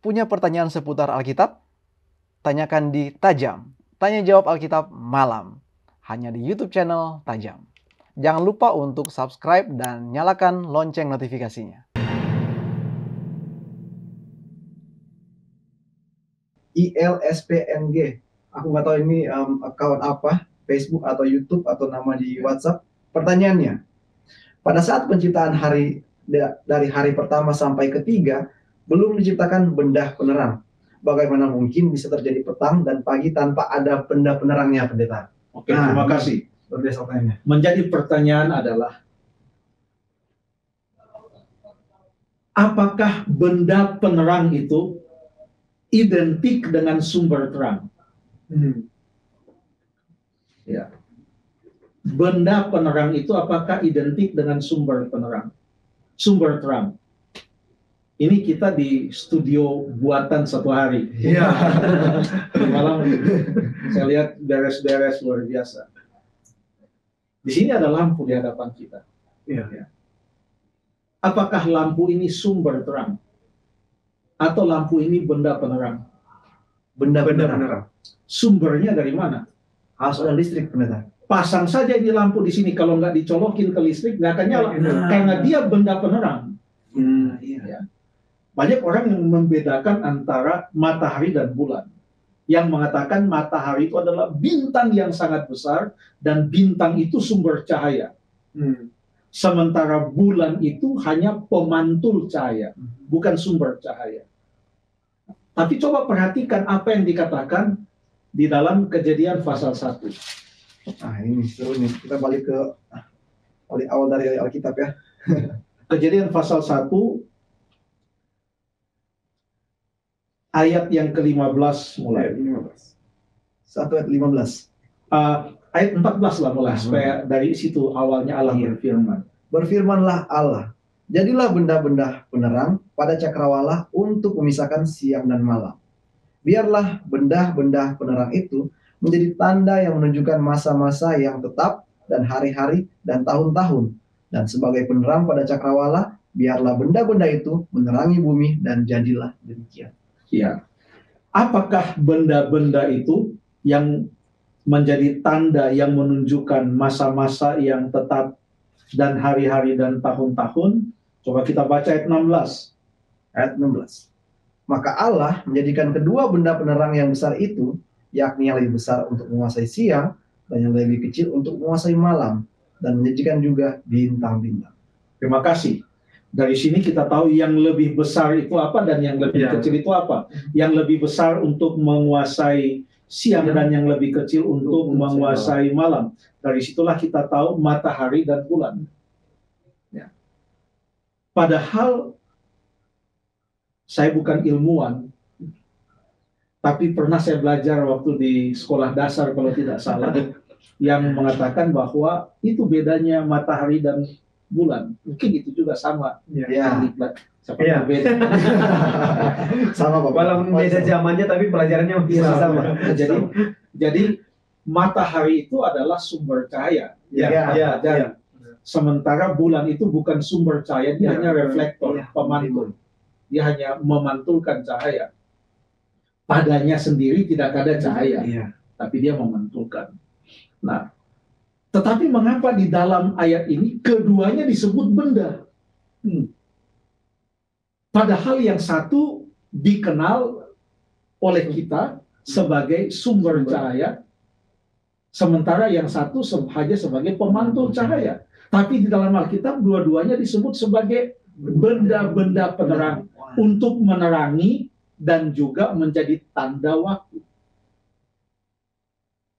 Punya pertanyaan seputar Alkitab? Tanyakan di Tajam, Tanya Jawab Alkitab Malam, hanya di YouTube channel Tajam. Jangan lupa untuk subscribe dan nyalakan lonceng notifikasinya. ILSPNG. Aku nggak tahu ini account apa, Facebook atau YouTube atau nama di WhatsApp. Pertanyaannya, pada saat penciptaan dari hari pertama sampai ketiga, belum diciptakan benda penerang. Bagaimana mungkin bisa terjadi petang dan pagi tanpa ada benda penerangnya, pendeta? Oke, terima kasih. Menjadi pertanyaan adalah, apakah benda penerang itu identik dengan sumber terang? Ya. Benda penerang itu apakah identik dengan sumber penerang? Sumber terang. Ini kita di studio buatan satu hari. Iya. Malam saya lihat beres-beres luar biasa. Di sini ada lampu di hadapan kita. Iya. Apakah lampu ini sumber terang? Atau lampu ini benda penerang? Benda penerang. Sumbernya dari mana? Harus ada listrik, pendeta. Pasang saja ini lampu di sini, kalau nggak dicolokin ke listrik nggak akan nyala, karena dia benda penerang. Ya. Banyak orang yang membedakan antara matahari dan bulan, yang mengatakan matahari itu adalah bintang yang sangat besar dan bintang itu sumber cahaya. Sementara bulan itu hanya pemantul cahaya, bukan sumber cahaya. Tapi coba perhatikan apa yang dikatakan di dalam Kejadian pasal 1. Nah, ini seru nih. Kita balik ke awal dari Alkitab ya. Kejadian pasal 1 ayat yang ke-15 mulai. 1 ayat 15. Ayat 14 lah mulai, supaya dari situ awalnya Allah berfirman. Berfirmanlah Allah, jadilah benda-benda penerang pada cakrawala untuk memisahkan siang dan malam. Biarlah benda-benda penerang itu menjadi tanda yang menunjukkan masa-masa yang tetap dan hari-hari dan tahun-tahun. Dan sebagai penerang pada cakrawala, biarlah benda-benda itu menerangi bumi, dan jadilah demikian. Ya. Apakah benda-benda itu yang menjadi tanda yang menunjukkan masa-masa yang tetap dan hari-hari dan tahun-tahun? Coba kita baca ayat 16. Ayat 16. Maka Allah menjadikan kedua benda penerang yang besar itu, yakni yang lebih besar untuk menguasai siang dan yang lebih kecil untuk menguasai malam, dan menjadikan juga bintang-bintang. Terima kasih. Dari sini kita tahu yang lebih besar itu apa dan yang lebih kecil itu apa. Yang lebih besar untuk menguasai siang dan yang lebih kecil untuk menguasai malam. Dari situlah kita tahu matahari dan bulan. Ya. Padahal saya bukan ilmuwan, tapi pernah saya belajar waktu di sekolah dasar kalau tidak salah, yang mengatakan bahwa itu bedanya matahari dan bulan. Mungkin itu juga sama. Ya. Beda. Sama Bapak. Walaupun beda zamannya tapi pelajarannya bisa sama. Jadi matahari itu adalah sumber cahaya. Ya. Sementara bulan itu bukan sumber cahaya, dia hanya reflektor, pemantul. Dia hanya memantulkan cahaya. Padanya sendiri tidak ada cahaya, tapi dia memantulkan. Nah, tetapi mengapa di dalam ayat ini keduanya disebut benda? Padahal yang satu dikenal oleh kita sebagai sumber cahaya, sementara yang satu hanya sebagai pemantul cahaya. Tapi di dalam Alkitab dua-duanya disebut sebagai benda-benda penerang untuk menerangi dan juga menjadi tanda waktu.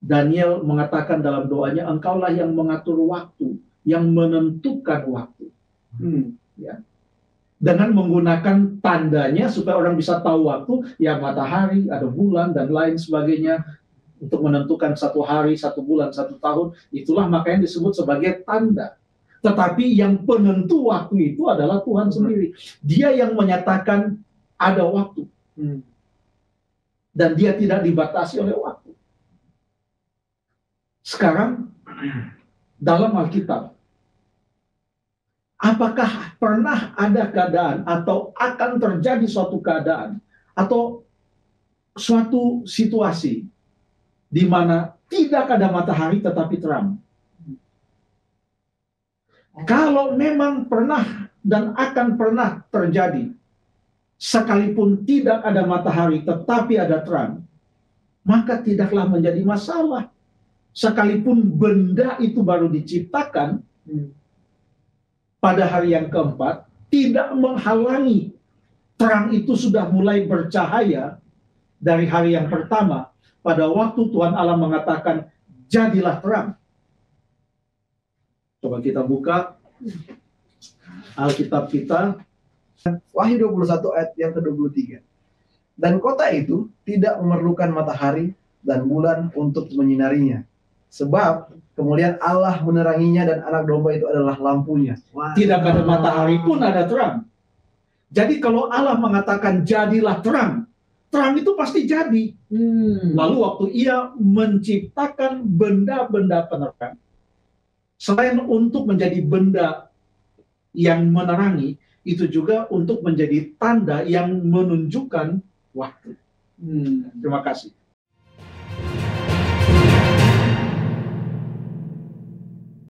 Daniel mengatakan dalam doanya, engkaulah yang mengatur waktu, yang menentukan waktu. Ya. Dengan menggunakan tandanya supaya orang bisa tahu waktu, ya matahari, ada bulan, dan lain sebagainya. Untuk menentukan satu hari, satu bulan, satu tahun, itulah makanya disebut sebagai tanda. Tetapi yang penentu waktu itu adalah Tuhan sendiri. Dia yang menyatakan ada waktu. Dan dia tidak dibatasi oleh waktu. Sekarang, dalam Alkitab, apakah pernah ada keadaan atau akan terjadi suatu keadaan atau suatu situasi di mana tidak ada matahari tetapi terang. Kalau memang pernah dan akan pernah terjadi, sekalipun tidak ada matahari tetapi ada terang, maka tidaklah menjadi masalah. Sekalipun benda itu baru diciptakan pada hari yang keempat, tidak menghalangi terang itu sudah mulai bercahaya dari hari yang pertama, pada waktu Tuhan Allah mengatakan, jadilah terang. Coba kita buka Alkitab kita. Wahyu 21 ayat yang ke-23. Dan kota itu tidak memerlukan matahari dan bulan untuk menyinarinya. Sebab kemuliaan Allah meneranginya dan anak domba itu adalah lampunya. Tidak ada matahari pun ada terang. Jadi kalau Allah mengatakan jadilah terang, terang itu pasti jadi. Lalu waktu ia menciptakan benda-benda penerang, selain untuk menjadi benda yang menerangi, itu juga untuk menjadi tanda yang menunjukkan waktu. Terima kasih.